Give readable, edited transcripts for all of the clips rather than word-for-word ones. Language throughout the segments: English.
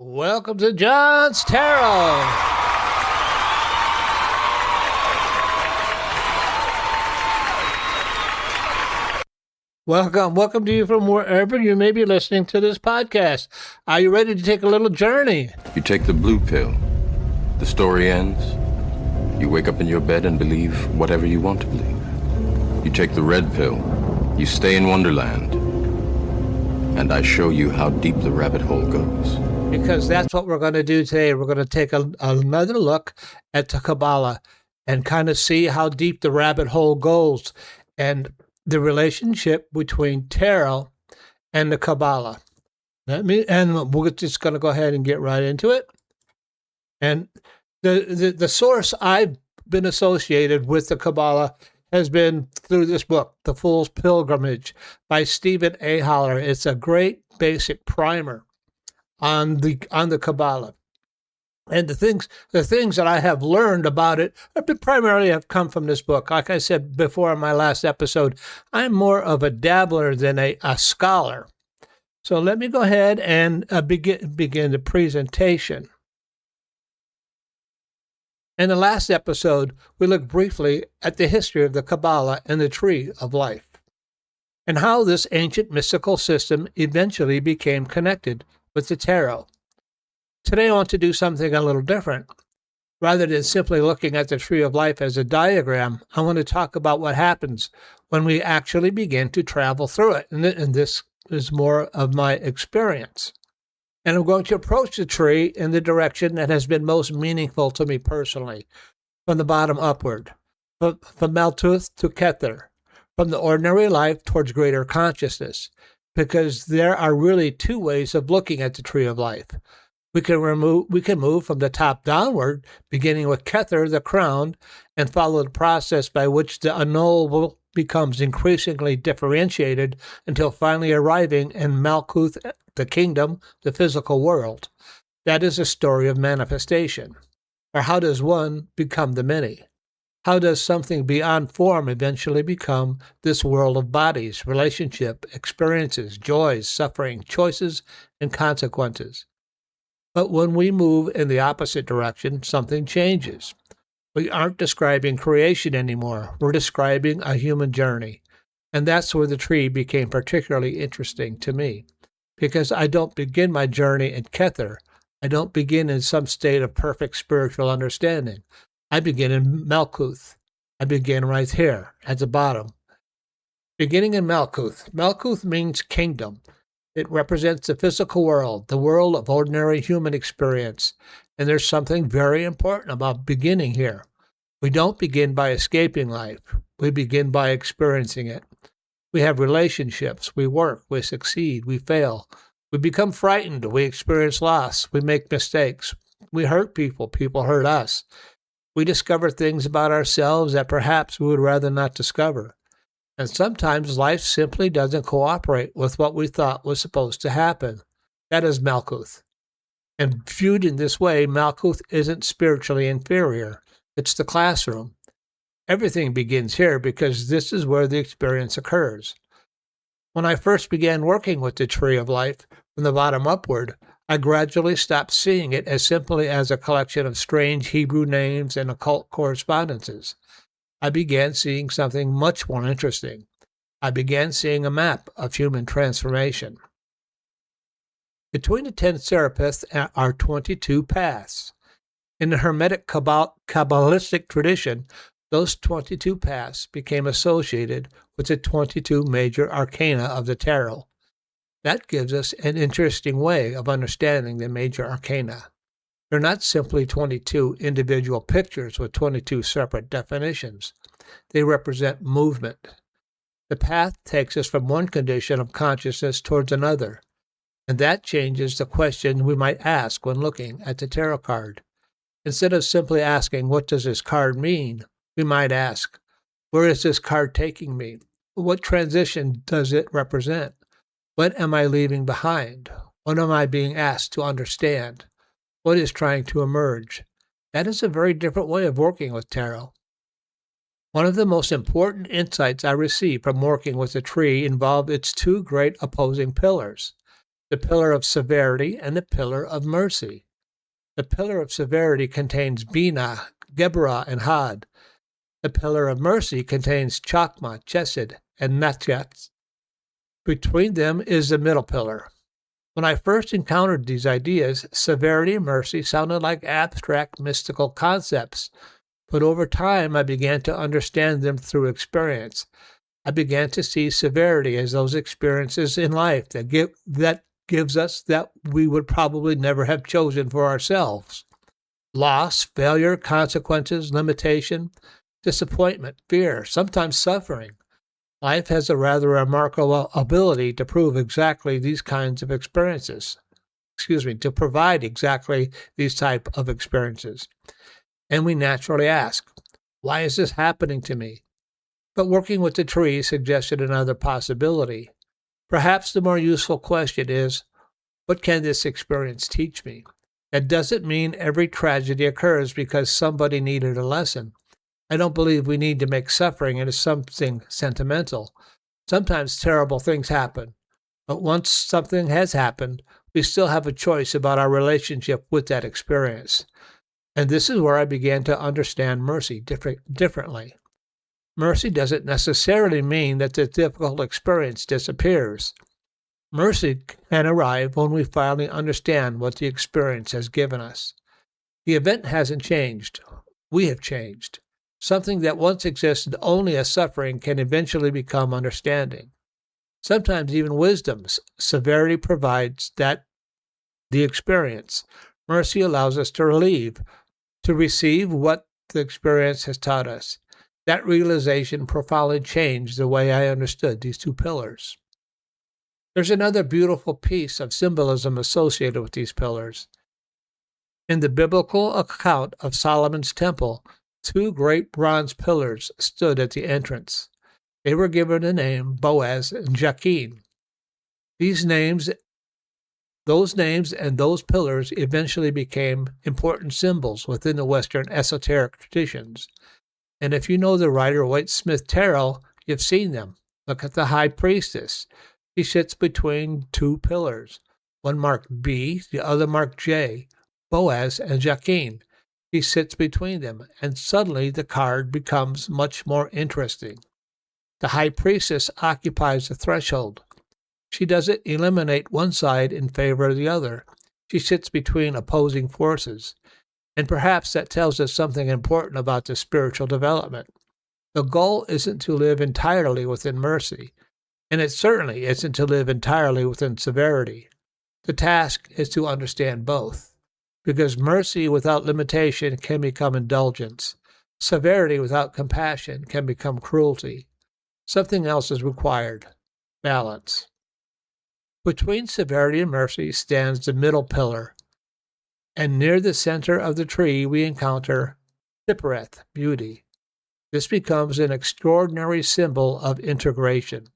Welcome to John's Tarot. Welcome to you from wherever you may be listening to this podcast. Are you ready to take a little journey? You take the blue pill. The story ends. You wake up in your bed and believe whatever you want to believe. You take the red pill. You stay in Wonderland. And I show you how deep the rabbit hole goes. Because that's what we're going to do today. We're going to take another look at the Kabbalah and kind of see how deep the rabbit hole goes and the relationship between tarot and the Kabbalah. And we're just going to go ahead and get right into it. And the source I've been associated with the Kabbalah has been through this book, The Fool's Pilgrimage by Stephen A. Holler. It's a great basic primer on the Kabbalah. And the things that I have learned about it primarily have come from this book. Like I said before in my last episode, I'm more of a dabbler than a scholar. So let me go ahead and begin the presentation. In the last episode, we looked briefly at the history of the Kabbalah and the Tree of Life, and how this ancient mystical system eventually became connected with the tarot. Today I want to do something a little different. Rather than simply looking at the Tree of Life as a diagram, I want to talk about what happens when we actually begin to travel through it. And this is more of my experience. And I'm going to approach the tree in the direction that has been most meaningful to me personally, from the bottom upward, from Malkuth to Kether, from the ordinary life towards greater consciousness, because there are really two ways of looking at the Tree of Life. We can move from the top downward, beginning with Kether, the crown, and follow the process by which the unknowable becomes increasingly differentiated until finally arriving in Malkuth, the kingdom, the physical world. That is a story of manifestation. Or how does one become the many? How does something beyond form eventually become this world of bodies, relationship, experiences, joys, suffering, choices, and consequences? But when we move in the opposite direction, something changes. We aren't describing creation anymore. We're describing a human journey. And that's where the tree became particularly interesting to me, because I don't begin my journey in Kether. I don't begin in some state of perfect spiritual understanding. I begin in Malkuth. I begin right here at the bottom. Beginning in Malkuth. Malkuth means kingdom. It represents the physical world, the world of ordinary human experience. And there's something very important about beginning here. We don't begin by escaping life. We begin by experiencing it. We have relationships. We work. We succeed. We fail. We become frightened. We experience loss. We make mistakes. We hurt people. People hurt us. We discover things about ourselves that perhaps we would rather not discover. And sometimes life simply doesn't cooperate with what we thought was supposed to happen. That is Malkuth. And viewed in this way, Malkuth isn't spiritually inferior. It's the classroom. Everything begins here because this is where the experience occurs. When I first began working with the Tree of Life from the bottom upward, I gradually stopped seeing it as simply as a collection of strange Hebrew names and occult correspondences. I began seeing something much more interesting. I began seeing a map of human transformation. Between the 10 seraphists are 22 paths. In the Hermetic Kabbalistic tradition, those 22 paths became associated with the 22 major arcana of the tarot. That gives us an interesting way of understanding the major arcana. They're not simply 22 individual pictures with 22 separate definitions. They represent movement. The path takes us from one condition of consciousness towards another, and that changes the question we might ask when looking at the tarot card. Instead of simply asking, what does this card mean? We might ask, where is this card taking me? What transition does it represent? What am I leaving behind? What am I being asked to understand? What is trying to emerge? That is a very different way of working with tarot. One of the most important insights I received from working with the tree involved its two great opposing pillars. the pillar of severity and the pillar of mercy. The pillar of severity contains Bina, Geburah, and Had. The pillar of mercy contains Chakma, Chesed, and Natchat. Between them is the middle pillar. When I first encountered these ideas, severity and mercy sounded like abstract mystical concepts, but over time I began to understand them through experience. I began to see severity as those experiences in life that gives us that we would probably never have chosen for ourselves. Loss, failure, consequences, limitation, disappointment, fear, sometimes suffering. Life has a rather remarkable ability to prove exactly these kinds of experiences. To provide exactly these type of experiences. And we naturally ask, why is this happening to me? But working with the tree suggested another possibility. Perhaps the more useful question is, what can this experience teach me? That doesn't mean every tragedy occurs because somebody needed a lesson. I don't believe we need to make suffering into something sentimental. Sometimes terrible things happen, but once something has happened, we still have a choice about our relationship with that experience. And this is where I began to understand mercy differently. Mercy doesn't necessarily mean that the difficult experience disappears. Mercy can arrive when we finally understand what the experience has given us. The event hasn't changed. We have changed. Something that once existed only as suffering can eventually become understanding. Sometimes even wisdom's severity provides that the experience. Mercy allows us to receive what the experience has taught us. That realization profoundly changed the way I understood these two pillars. There's another beautiful piece of symbolism associated with these pillars. In the biblical account of Solomon's temple, two great bronze pillars stood at the entrance. They were given the name Boaz and Jachin. Those names and those pillars eventually became important symbols within the Western esoteric traditions. And if you know the writer White Smith Terrell, you've seen them. Look at the High Priestess. She sits between two pillars, one marked B, the other marked J, Boaz and Jachin. He sits between them, and suddenly the card becomes much more interesting. The High Priestess occupies the threshold. She doesn't eliminate one side in favor of the other. She sits between opposing forces. And perhaps that tells us something important about the spiritual development. The goal isn't to live entirely within mercy, and it certainly isn't to live entirely within severity. The task is to understand both. Because mercy without limitation can become indulgence. Severity without compassion can become cruelty. Something else is required: balance. Between severity and mercy stands the middle pillar, and near the center of the tree we encounter Severity, beauty. This becomes an extraordinary symbol of integration.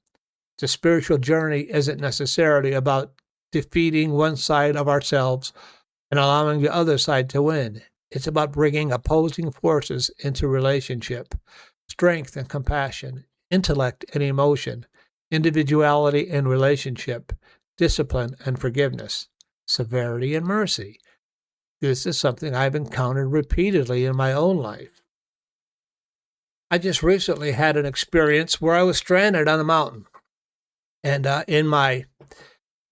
The spiritual journey isn't necessarily about defeating one side of ourselves and allowing the other side to win. It's about bringing opposing forces into relationship, strength and compassion, intellect and emotion, individuality and relationship, discipline and forgiveness, severity and mercy. This is something I've encountered repeatedly in my own life. I just recently had an experience where I was stranded on a mountain. And in my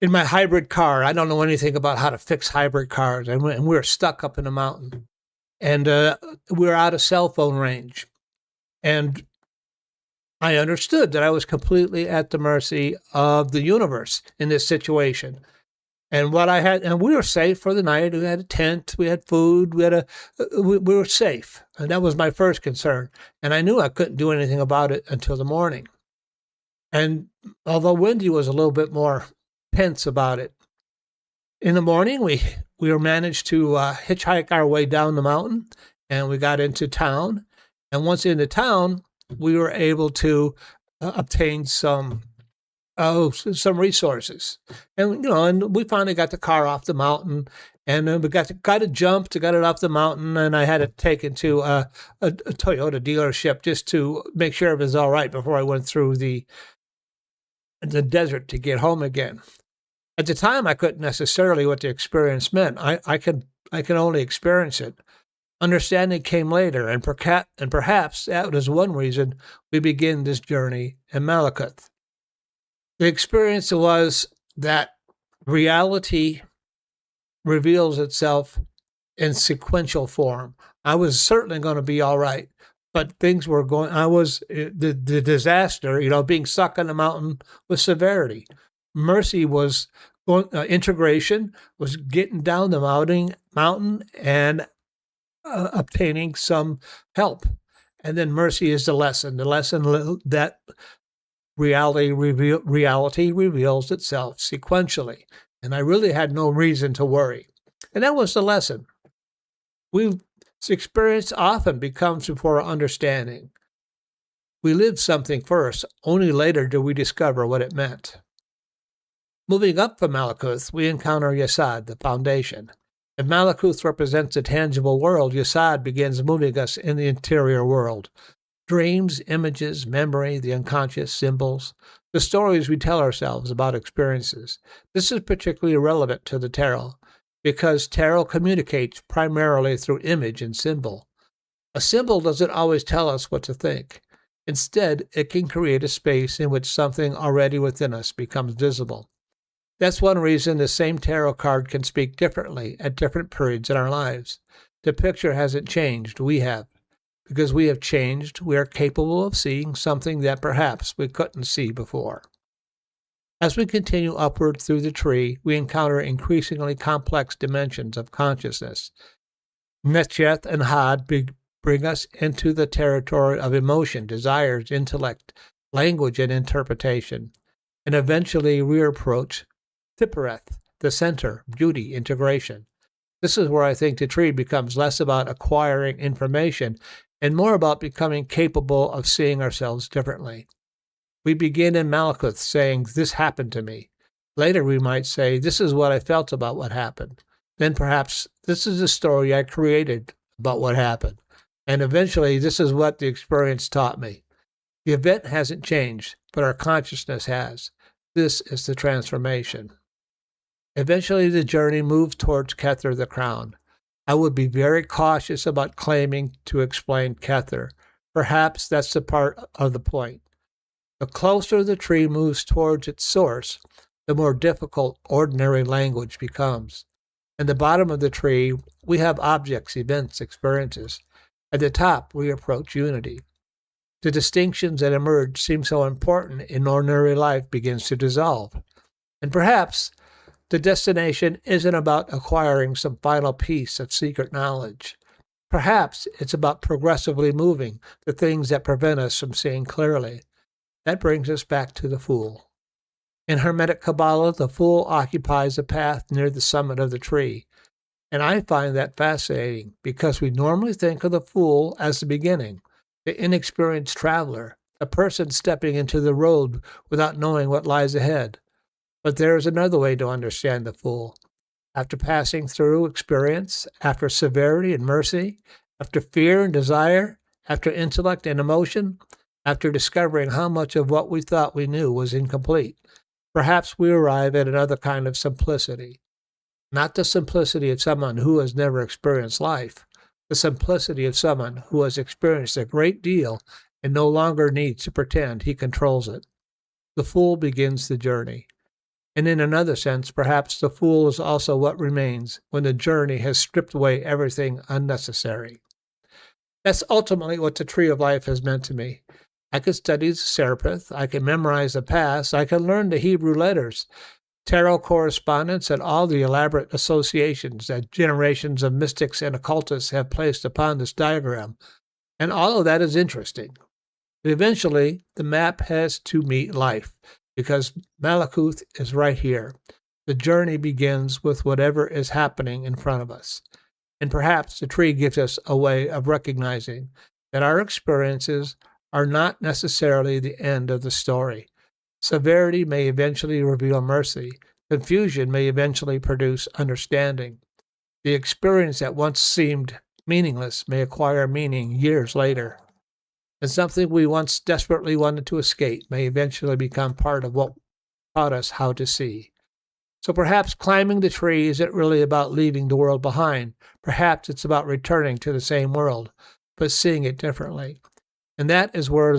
hybrid car, I don't know anything about how to fix hybrid cars, and we were stuck up in the mountain. And we were out of cell phone range. And I understood that I was completely at the mercy of the universe in this situation. And we were safe for the night. We had a tent, we had food, we were safe. And that was my first concern. And I knew I couldn't do anything about it until the morning. And although Wendy was a little bit more tense about it, in the morning we managed to hitchhike our way down the mountain, and we got into town. And once into town, we were able to obtain some resources, and we finally got the car off the mountain, and then we got it jumped to get it off the mountain, and I had it taken to a Toyota dealership just to make sure it was all right before I went through the desert to get home again. At the time, I couldn't necessarily what the experience meant. I could only experience it. Understanding came later, and perhaps that was one reason we begin this journey in Malkuth. The experience was that reality reveals itself in sequential form. I was certainly going to be all right, but things were going. The disaster, being stuck on the mountain was severity. Mercy was going. Integration was getting down the mountain and obtaining some help, and then mercy is the lesson. The lesson that reality reveals itself sequentially, and I really had no reason to worry, and that was the lesson. Experience often becomes before our understanding. We lived something first, only later do we discover what it meant. Moving up from Malkuth, we encounter Yesod, the foundation. If Malkuth represents the tangible world, Yesod begins moving us in the interior world. Dreams, images, memory, the unconscious, symbols, the stories we tell ourselves about experiences. This is particularly relevant to the tarot, because tarot communicates primarily through image and symbol. A symbol doesn't always tell us what to think. Instead, it can create a space in which something already within us becomes visible. That's one reason the same tarot card can speak differently at different periods in our lives. The picture hasn't changed, we have. Because we have changed, we are capable of seeing something that perhaps we couldn't see before. As we continue upward through the tree, we encounter increasingly complex dimensions of consciousness. Netcheth and Had bring us into the territory of emotion, desires, intellect, language, and interpretation. And eventually we approach Tippereth, the center, beauty, integration. This is where I think the tree becomes less about acquiring information and more about becoming capable of seeing ourselves differently. We begin in Malkuth saying, "This happened to me." Later we might say, "This is what I felt about what happened." Then perhaps, "This is the story I created about what happened." And eventually, "This is what the experience taught me." The event hasn't changed, but our consciousness has. This is the transformation. Eventually, the journey moves towards Kether, the crown. I would be very cautious about claiming to explain Kether. Perhaps that's the part of the point. The closer the tree moves towards its source, the more difficult ordinary language becomes. At the bottom of the tree, we have objects, events, experiences. At the top, we approach unity. The distinctions that emerge seem so important in ordinary life begins to dissolve. And perhaps the destination isn't about acquiring some final piece of secret knowledge. Perhaps it's about progressively moving the things that prevent us from seeing clearly. That brings us back to the Fool. In Hermetic Kabbalah, the Fool occupies a path near the summit of the tree. And I find that fascinating because we normally think of the Fool as the beginning, the inexperienced traveler, a person stepping into the road without knowing what lies ahead. But there is another way to understand the Fool. After passing through experience, after severity and mercy, after fear and desire, after intellect and emotion, after discovering how much of what we thought we knew was incomplete, perhaps we arrive at another kind of simplicity. Not the simplicity of someone who has never experienced life, the simplicity of someone who has experienced a great deal and no longer needs to pretend he controls it. The Fool begins the journey. And in another sense, perhaps the Fool is also what remains when the journey has stripped away everything unnecessary. That's ultimately what the Tree of Life has meant to me. I could study the Serapith, I can memorize the past, I can learn the Hebrew letters, tarot correspondence, and all the elaborate associations that generations of mystics and occultists have placed upon this diagram. And all of that is interesting. But eventually, the map has to meet life, because Malkuth is right here. The journey begins with whatever is happening in front of us. And perhaps the tree gives us a way of recognizing that our experiences are not necessarily the end of the story. Severity may eventually reveal mercy. Confusion may eventually produce understanding. The experience that once seemed meaningless may acquire meaning years later. And something we once desperately wanted to escape may eventually become part of what taught us how to see. So perhaps climbing the tree isn't really about leaving the world behind. Perhaps it's about returning to the same world, but seeing it differently. And that is where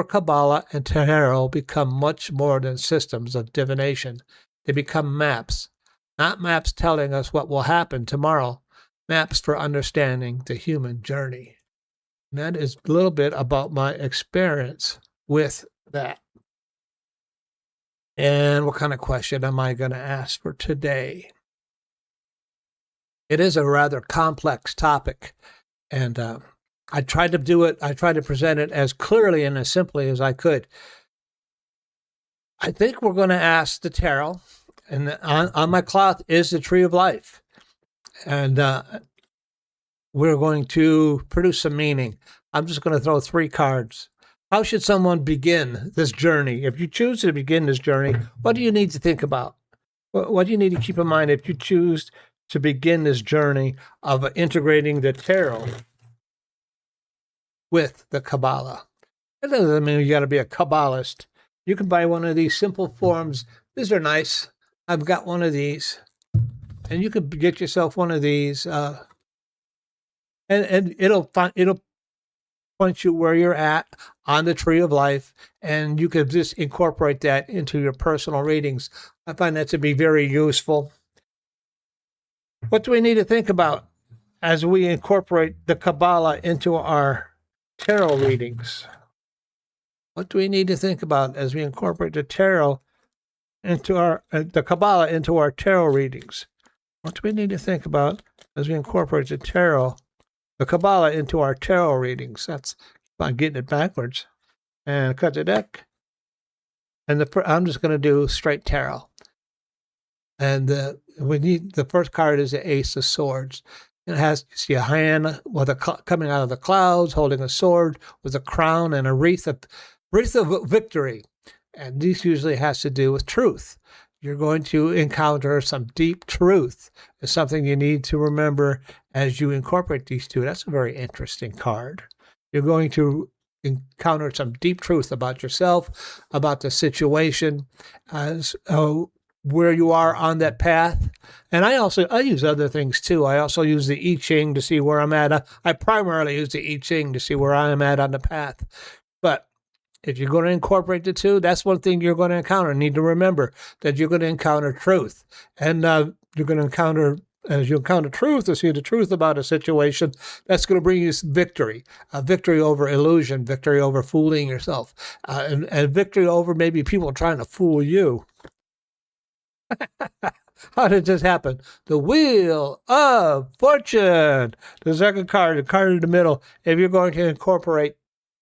Kabbalah and Tarot become much more than systems of divination. They become maps, not maps telling us what will happen tomorrow, maps for understanding the human journey. And that is a little bit about my experience with that. And what kind of question am I going to ask for today? It is a rather complex topic, and I tried to present it as clearly and as simply as I could. I think we're going to ask the tarot, and on my cloth is the Tree of Life. And we're going to produce some meaning. I'm just going to throw 3 cards. How should someone begin this journey? If you choose to begin this journey, what do you need to think about? What do you need to keep in mind if you choose to begin this journey of integrating the tarot with the Kabbalah? That doesn't mean you got to be a Kabbalist. You can buy one of these simple forms. These are nice. I've got one of these. And you can get yourself one of these. And it'll point you where you're at on the Tree of Life, and you could just incorporate that into your personal readings. I find that to be very useful. What do we need to think about as we incorporate the Kabbalah into our tarot readings? What do we need to think about as we incorporate the tarot into the Kabbalah into our tarot readings? What do we need to think about as we incorporate the Kabbalah into our tarot readings? That's by getting it backwards. And cut the deck. And I'm just going to do straight tarot. And the first card is the Ace of Swords. It has, you see a hand coming out of the clouds, holding a sword with a crown and a wreath of victory. And this usually has to do with truth. You're going to encounter some deep truth. It's something you need to remember as you incorporate these two. That's a very interesting card. You're going to encounter some deep truth about yourself, about the situation, as where you are on that path. And I use other things too. I also use the I Ching to see where I'm at. I primarily use the I Ching to see where I am at on the path. But if you're going to incorporate the two, that's one thing you're going to encounter. You need to remember that you're going to encounter truth. And you're going to encounter, as you encounter truth, to see the truth about a situation, that's going to bring you victory. Victory over illusion, victory over fooling yourself, and victory over maybe people trying to fool you. How did this happen? The Wheel of Fortune. The second card, the card in the middle. If you're going to incorporate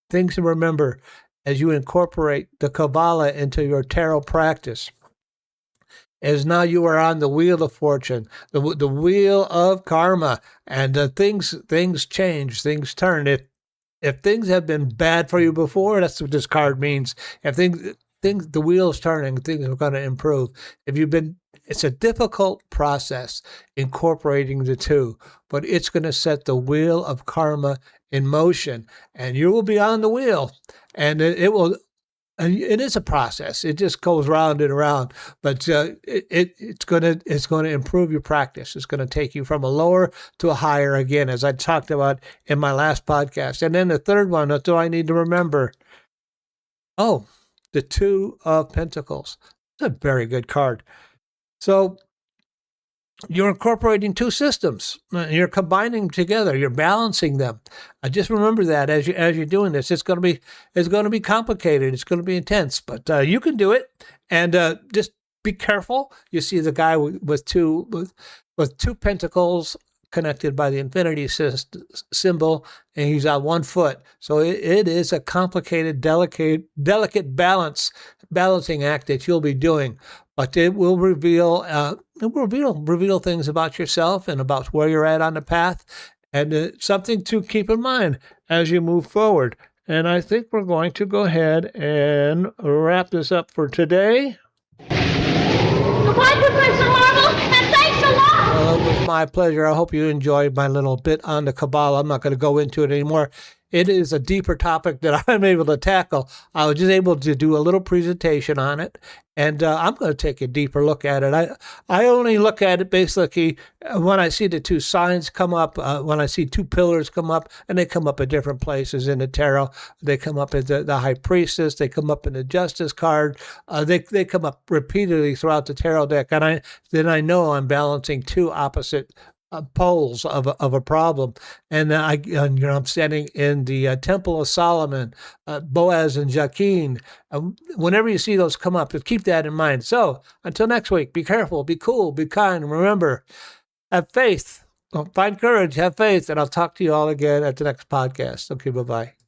things to remember as you incorporate the Kabbalah into your tarot practice, as now you are on the Wheel of Fortune, the Wheel of Karma, and things change, things turn. If things have been bad for you before, that's what this card means. If the wheel's turning, things are going to improve. It's a difficult process incorporating the two, but it's going to set the Wheel of Karma in motion, and you will be on the wheel, and it will. And it is a process. It just goes round and around, but it's going to improve your practice. It's going to take you from a lower to a higher again, as I talked about in my last podcast. And then the third one, what do I need to remember? Oh, the Two of Pentacles. It's a very good card. So you're incorporating two systems. You're combining them together. You're balancing them. Just remember that as you're doing this. It's going to be complicated. It's going to be intense, but you can do it. And just be careful. You see the guy with two pentacles connected by the infinity symbol, and he's on one foot. So it is a complicated, delicate balancing act that you'll be doing. But it will reveal things about yourself and about where you're at on the path, and something to keep in mind as you move forward. And I think we're going to go ahead and wrap this up for today. Goodbye, Professor Marvel, and thanks a lot! Well, it was my pleasure. I hope you enjoyed my little bit on the Kabbalah. I'm not going to go into it anymore. it is a deeper topic that I'm able to tackle. I was just able to do a little presentation on it, and I'm going to take a deeper look at it. I only look at it basically when I see the two signs come up, when I see two pillars come up, and they come up at different places in the tarot. They come up as the High Priestess. They come up in the Justice card. They come up repeatedly throughout the tarot deck, and I know I'm balancing two opposite poles of a problem. And I'm standing in the Temple of Solomon, Boaz and Jachin. Whenever you see those come up, just keep that in mind. So until next week, be careful, be cool, be kind, and remember, have faith. Find courage, have faith, and I'll talk to you all again at the next podcast. Okay, bye-bye.